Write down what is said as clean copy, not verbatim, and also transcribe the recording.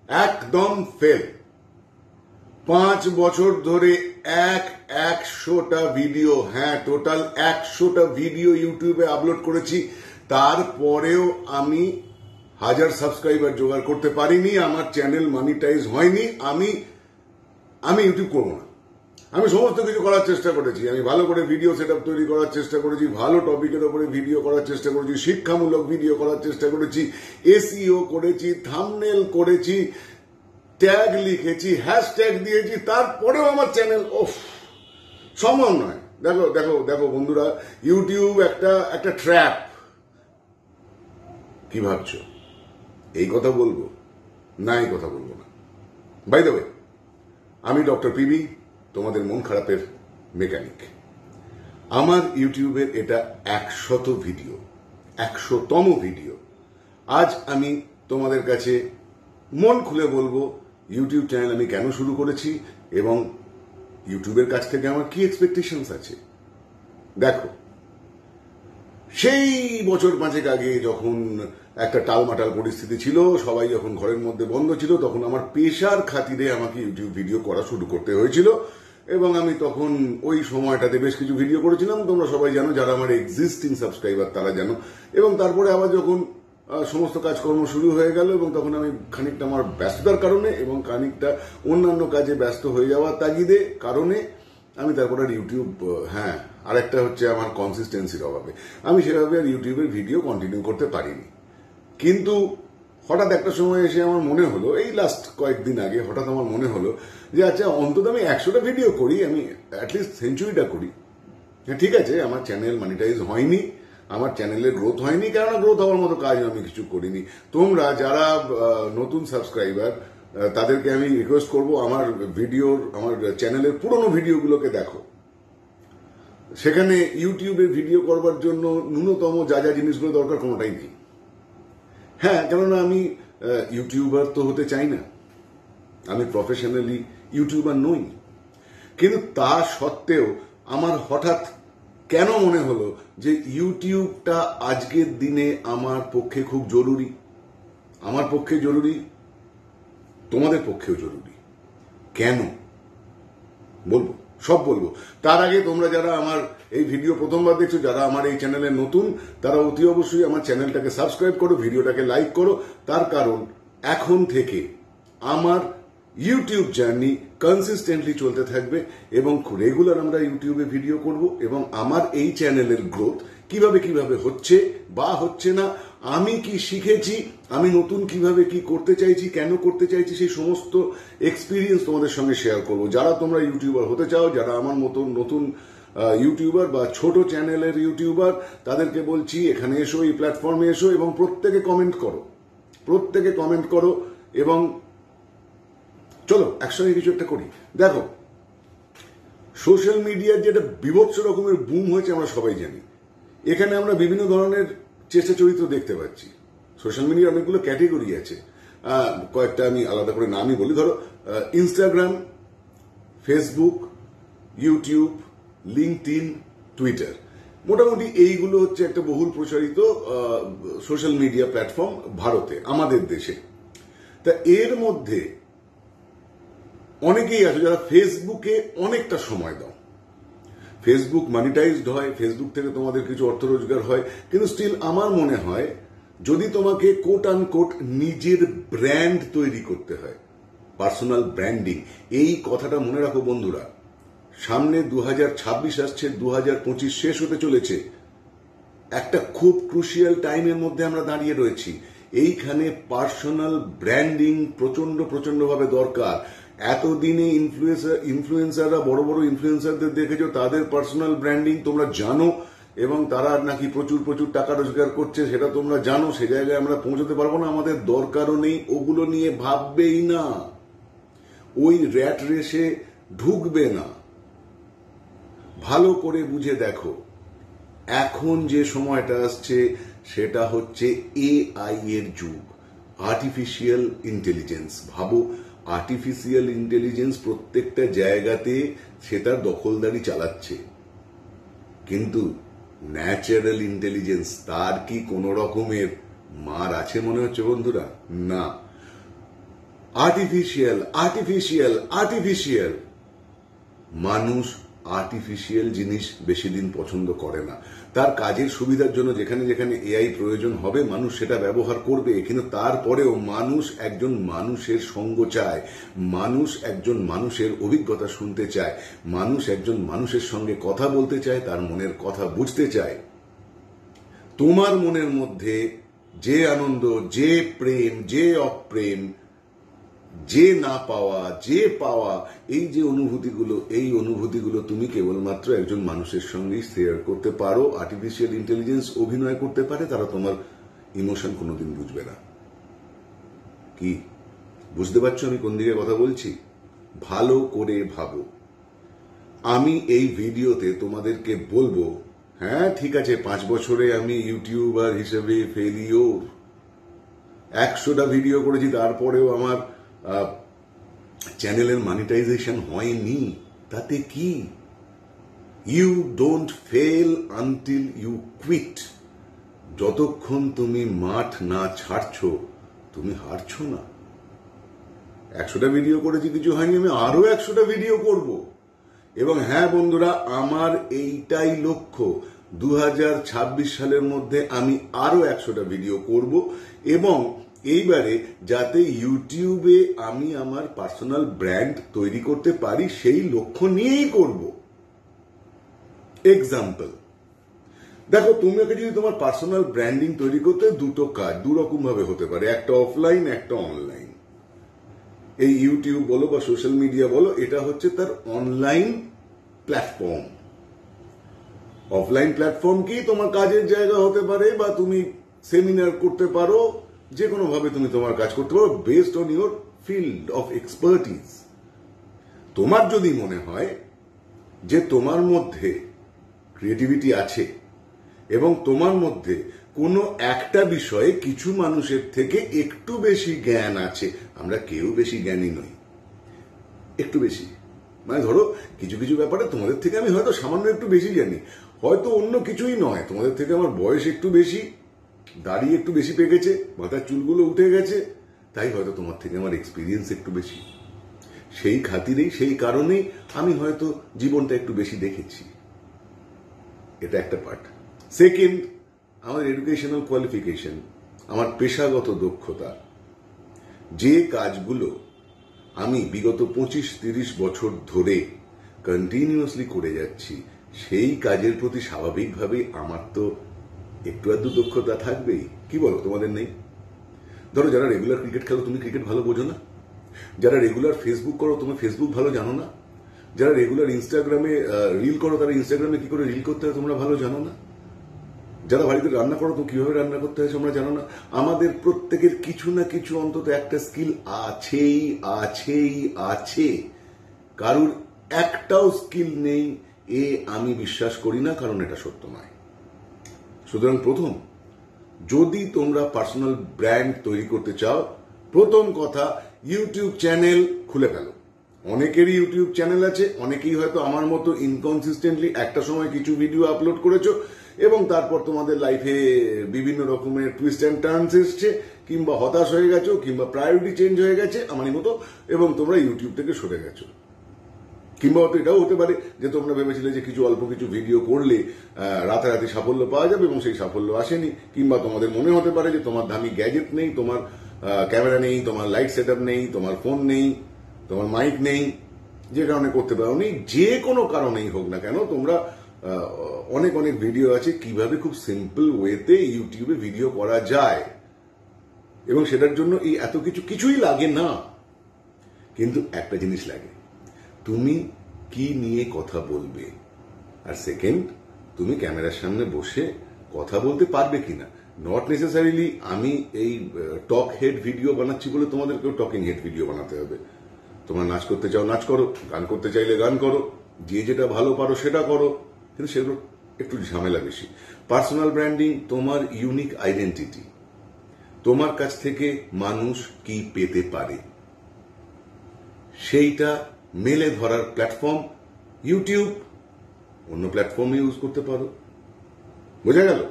একদম ফেল। 5 বছর ধরে 100টা ভিডিও, হ্যাঁ টোটাল 100টা ভিডিও ইউটিউবে আপলোড করেছি, তারপরেও আমি 1000 সাবস্ক্রাইবার জোগাড় করতে পারিনি। আমার চ্যানেল মনিটাইজ হয়নি। আমি ইউটিউব করবো না। আমি সমস্ত কিছু করার চেষ্টা করেছি। আমি ভালো করে ভিডিও সেটআপ তৈরি করার চেষ্টা করেছি, ভালো টপিকের উপরে ভিডিও করার চেষ্টা করেছি, শিক্ষামূলক ভিডিও করার চেষ্টা করেছি, এসইও করেছি, থাম্বনেল করেছি, ট্যাগ লিখেছি, হ্যাশট্যাগ দিয়েছি, তারপরেও আমার চ্যানেল সম্ভব নয়। দেখো দেখো দেখো বন্ধুরা, ইউটিউব একটা ট্র্যাপ। কি ভাবছো এই কথা বলবো? না, এই কথা বলবো না। বাই দ্য ওয়ে, আমি ডক্টর পিবি, তোমাদের মন খারাপের মেকানিক। আমার ইউটিউবের এটা 100 ভিডিও, 100তম ভিডিও। আজ আমি তোমাদের কাছে মন খুলে বলবো ইউটিউব চ্যানেল আমি কেন শুরু করেছি এবং ইউটিউবের কাছ থেকে আমার কি এক্সপেকটেশনস আছে। দেখো, সেই বছর 5 আগে যখন একটা টালমাটাল পরিস্থিতি ছিল, সবাই যখন ঘরের মধ্যে বন্ধ ছিল, তখন আমার পেশার খাতিরে আমাকে ইউটিউব ভিডিও করা শুরু করতে হয়েছিল এবং আমি তখন ওই সময়টাতে বেশ কিছু ভিডিও করেছিলাম। তোমরা সবাই জানো, যারা আমার এক্সিস্টিং সাবস্ক্রাইবার তারা জানো। এবং তারপরে আবার যখন সমস্ত কাজকর্ম শুরু হয়ে গেল এবং তখন আমি খানিকটা আমার ব্যস্ততার কারণে এবং খানিকটা অন্যান্য কাজে ব্যস্ত হয়ে যাওয়ার তাগিদে কারণে আমি তারপর আর ইউটিউব, হ্যাঁ আরেকটা হচ্ছে আমার কনসিস্টেন্সির অভাবে আমি সেভাবে আর ইউটিউবের ভিডিও কন্টিনিউ করতে পারিনি। কিন্তু হঠাৎ একটা সময় এসে আমার মনে হলো, এই লাস্ট কয়েকদিন আগে হঠাৎ আমার মনে হলো যে আচ্ছা, অন্তত আমি 100টা ভিডিও করি, আমি অ্যাটলিস্ট সেঞ্চুরিটা করি। হ্যাঁ ঠিক আছে, আমার চ্যানেল মনিটাইজ হয়নি, আমার চ্যানেলের গ্রোথ হয়নি, কেননা গ্রোথ হওয়ার মতো কাজ আমি কিছু করিনি। তোমরা যারা নতুন সাবস্ক্রাইবার, তাদেরকে আমি রিকোয়েস্ট করব, আমার চ্যানেলের পুরনো ভিডিওগুলোকে দেখো। সেখানে ইউটিউবে ভিডিও করবার জন্য ন্যূনতম যা যা জিনিসগুলো দরকার কোনোটাই নেই। হ্যাঁ, কেননা আমি ইউটিউবার তো হতে চাই না, আমি প্রফেশনালি ইউটিউবার নই। কিন্তু তা সত্ত্বেও আমার হঠাৎ কেন মনে হলো যে ইউটিউবটা আজকের দিনে আমার পক্ষে খুব জরুরি। আমার পক্ষে জরুরি, তোমাদের পক্ষেও জরুরি। কেন বলবো, সব বলবো। তার আগে তোমরা যারা আমার এই ভিডিও প্রথমবার দেখছো, যারা আমার এই চ্যানেলে নতুন, তারা অতি অবশ্যই আমার চ্যানেলটাকে সাবস্ক্রাইব করো, ভিডিওটাকে লাইক করো। তার কারণ এখন থেকে আমার ইউটিউব জার্নি কনসিস্টেন্টলি চলতে থাকবে এবং রেগুলার আমরা ইউটিউবে ভিডিও করব এবং আমার এই চ্যানেলের গ্রোথ কিভাবে হচ্ছে বা হচ্ছে না, আমি কি শিখেছি, আমি নতুন কিভাবে কি করতে চাইছি, কেন করতে চাইছি, সেই সমস্ত এক্সপিরিয়েন্স তোমাদের সঙ্গে শেয়ার করব। যারা তোমরা ইউটিউবার হতে চাও, যারা আমার মতো নতুন ইউটিউবার বা ছোট চ্যানেলের ইউটিউবার, তাদেরকে বলছি এখানে এসো, এই প্ল্যাটফর্মে এসো এবং প্রত্যেকে কমেন্ট করো এবং চলো একসঙ্গে কিছু একটা করি। দেখো, সোশ্যাল মিডিয়ার যেটা বিভৎস রকমের বুম হয়েছে আমরা সবাই জানি। এখানে আমরা বিভিন্ন ধরনের চেষ্টা চরিত্র দেখতে পাচ্ছি। সোশ্যাল মিডিয়ার অনেকগুলো ক্যাটেগরি আছে, কয়েকটা আমি আলাদা করে নামই বলি। ধরো Instagram, Facebook, YouTube, LinkedIn, Twitter, মোটামুটি এইগুলো হচ্ছে একটা বহুল প্রচারিত সোশ্যাল মিডিয়া প্ল্যাটফর্ম ভারতে, আমাদের দেশে। তা এর মধ্যে অনেকেই আছে যারা ফেসবুকে অনেকটা সময় দাও। ফেসবুক মনিটাইজড হয়, ফেসবুক থেকে তোমাদের কিছু অর্থ রোজগার হয়, কিন্তু স্টিল আমার মনে হয় যদি তোমাকে কোট আনকোট নিজের ব্র্যান্ড তৈরি করতে হয়, পার্সোনাল ব্র্যান্ডিং, এই কথাটা মনে রাখো বন্ধুরা। সামনে 2026 আসছে, 2025 শেষ হতে চলেছে। একটা খুব ক্রুশিয়াল টাইমের মধ্যে আমরা দাঁড়িয়ে রয়েছি। এইখানে পার্সোনাল ব্র্যান্ডিং প্রচন্ডভাবে দরকার। এতদিনে ইনফ্লুয়েন্সাররা, বড় বড় ইনফ্লুয়েন্সারদের দেখেছো, তাদের পার্সোনাল ব্র্যান্ডিং তোমরা জানো এবং তারা নাকি প্রচুর টাকা রোজগার করছে, সেটা তোমরা জানো। সে জায়গায় আমরা পৌঁছতে পারবো না, আমাদের দরকারও নেই, ওগুলো নিয়ে ভাববেই না, ওই র্যাট রেসে ঢুকবে না। ভালো করে বুঝে দেখো, এখন যে সময়টা আসছে সেটা হচ্ছে এআই এর যুগ, আর্টিফিশিয়াল ইন্টেলিজেন্স। ভাবো, আর্টিফিশিয়াল ইন্টেলিজেন্স প্রত্যেকটা জায়গাতে সে তার দখলদারি চালাচ্ছে, কিন্তু ন্যাচারাল ইন্টেলিজেন্স, তার কি কোন রকমের মার আছে মনে হচ্ছে বন্ধুরা? না। Artificial artificial artificial. মানুষ আর্টিফিশিয়াল জিনিস বেশি দিন পছন্দ করে না। তার কাজের সুবিধার জন্য যেখানে যেখানে এআই প্রয়োজন হবে মানুষ সেটা ব্যবহার করবে, কিন্তু তারপরেও মানুষ একজন মানুষের সঙ্গ চায়, মানুষ একজন মানুষের অভিজ্ঞতা শুনতে চায়, মানুষ একজন মানুষের সঙ্গে কথা বলতে চায়, তার মনের কথা বুঝতে চায়। তোমার মনের মধ্যে যে আনন্দ, যে প্রেম, যে অপ্রেম, যে না পাওয়া, যে পাওয়া, এই যে অনুভূতিগুলো, এই অনুভূতিগুলো তুমি কেবলমাত্র একজন মানুষের সঙ্গেই শেয়ার করতে পারো। আর্টিফিশিয়াল ইন্টেলিজেন্স অভিনয় করতে পারে, তারা তোমার ইমোশন কোনোদিন বুঝবে না। কি বুঝতে পারছো আমি কোন দিকে কথা বলছি? ভালো করে ভাবো। আমি এই ভিডিওতে তোমাদেরকে বলবো, হ্যাঁ ঠিক আছে, 5 বছরে আমি ইউটিউবার হিসেবে ফেলিওর, 100টা ভিডিও করেছি, তারপরেও আমার চ্যানেলের মনিটাইজেশন হয়নি। তাতে কি? You don't fail until you quit. যতক্ষণ তুমি মাঠ না ছাড়ছো তুমি হারছো না। 100টা ভিডিও করেছি, কিছু হয়নি, আমি আরো 100টা ভিডিও করব। এবং হ্যাঁ বন্ধুরা, আমার এইটাই লক্ষ্য, 2026 সালের মধ্যে আমি আরো 100টা ভিডিও করব এবং এইবারে যাতে ইউটিউবে আমি আমার পার্সোনাল ব্র্যান্ড তৈরি করতে পারি সেই লক্ষ্য নিয়েই করব। এক্সাম্পল দেখো, তোমাকে যদি তোমার পার্সোনাল ব্র্যান্ডিং তৈরি করতে দুটো কাজ দুরকম ভাবে হতে পারে, একটা অফলাইন একটা অনলাইন। এই ইউটিউব বলো বা সোশ্যাল মিডিয়া বলো, এটা হচ্ছে তার অনলাইন প্ল্যাটফর্ম। অফলাইন প্ল্যাটফর্ম কি? তোমার কাজের জায়গা হতে পারে বা তুমি সেমিনার করতে পারো, যে কোনো ভাবে তুমি তোমার কাজ করতে পারো based on your field of expertise. তোমার যদি মনে হয় যে তোমার মধ্যে ক্রিয়েটিভিটি আছে এবং তোমার মধ্যে কোনো একটা বিষয়ে কিছু মানুষের থেকে একটু বেশি জ্ঞান আছে, আমরা কেউ বেশি জ্ঞানী নই, একটু বেশি, মানে ধরো কিছু কিছু ব্যাপারে তোমাদের থেকে আমি হয়তো সামান্য একটু বেশি জানি, হয়তো অন্য কিছুই নয়, তোমাদের থেকে আমার বয়স একটু বেশি, দাড়ি একটু বেশি পেকেছে, মাথার চুলগুলো উঠে গেছে, তাই হয়তো তোমার থেকে আমার এক্সপিরিয়েন্স একটু বেশি। সেই খাতিরেই, সেই কারণেই আমি হয়তো জীবনটা একটু বেশি দেখেছি। এটা একটা পার্ট। সেকেন্ড, আমার এডুকেশনাল কোয়ালিফিকেশন, আমার পেশাগত দক্ষতা, যে কাজগুলো আমি বিগত 25-30 বছর ধরে কন্টিনিউয়াসলি করে যাচ্ছি, সেই কাজের প্রতি স্বাভাবিকভাবেই আমার তো একটু আধটু দক্ষতা থাকবেই। কি বলো, তোমাদের নেই? ধরো যারা রেগুলার ক্রিকেট খেলো, তুমি ক্রিকেট ভালো বোঝো না? যারা রেগুলার ফেসবুক করো, তুমি ফেসবুক ভালো জানো না? যারা রেগুলার ইনস্টাগ্রামে রিল করো, তারা ইনস্টাগ্রামে কি করে রিল করতে হয় তোমরা ভালো জানো না? যারা বাড়িতে রান্না করো, তো কিভাবে রান্না করতে হয় তোমরা জানো না? আমাদের প্রত্যেকের কিছু না কিছু অন্তত একটা স্কিল আছেই আছেই আছে। কারুর একটাও স্কিল নেই এ আমি বিশ্বাস করি না, কারণ এটা সত্য নয়। সুতরাং প্রথম, যদি তোমরা পার্সোনাল ব্র্যান্ড তৈরি করতে চাও, প্রথম কথা ইউটিউব চ্যানেল খুলে ফেলো। অনেকেরই ইউটিউব চ্যানেল আছে, অনেকেই হয়তো আমার মতো ইনকনসিস্টেন্টলি একটা সময় কিছু ভিডিও আপলোড করেছো এবং তারপর তোমাদের লাইফে বিভিন্ন রকমের টুইস্ট অ্যান্ড টার্নস এসছে, কিংবা হতাশ হয়ে গেছো, কিংবা প্রায়োরিটি চেঞ্জ হয়ে গেছে আমারই মতো, এবং তোমরা ইউটিউব থেকে সরে গেছো। কিংবা হয়তো এটাও হতে পারে যে তোমরা ভেবেছিলে যে কিছু অল্প কিছু ভিডিও করলে রাতারাতি সাফল্য পাওয়া যাবে এবং সেই সাফল্য আসেনি। কিংবা তোমাদের মনে হতে পারে যে তোমার দামি গ্যাজেট নেই, তোমার ক্যামেরা নেই, তোমার লাইট সেট নেই, তোমার ফোন নেই, তোমার মাইক নেই, যে কারণে করতে পারোনি। যে কোনো কারণেই হোক না কেন, তোমরা অনেক অনেক ভিডিও আছে কিভাবে খুব সিম্পল ওয়েতে ইউটিউবে ভিডিও করা যায়, এবং সেটার জন্য এই এত কিছুই লাগে না। কিন্তু একটা জিনিস লাগে, তুমি কি নিয়ে কথা বলবে, আর সেকেন্ড, তুমি ক্যামেরার সামনে বসে কথা বলতে পারবে কিনা। নট নেসেসারিলি আমি এই টক হেড ভিডিও বানাচ্ছি বলে তোমাদেরকেও টকিং হেড ভিডিও বানাতে হবে। তোমরা নাচ করতে চাও নাচ করো, গান করতে চাইলে গান করো, যে যেটা ভালো পারো সেটা করো, কিন্তু সেগুলো একটু ঝামেলা বেশি। পার্সোনাল ব্র্যান্ডিং তোমার ইউনিক আইডেন্টিটি, তোমার কাছ থেকে মানুষ কি পেতে পারে সেইটা মেলে ধরার প্ল্যাটফর্ম ইউটিউব। অন্য প্ল্যাটফর্মে ইউজ করতে পারো। বোঝা গেল?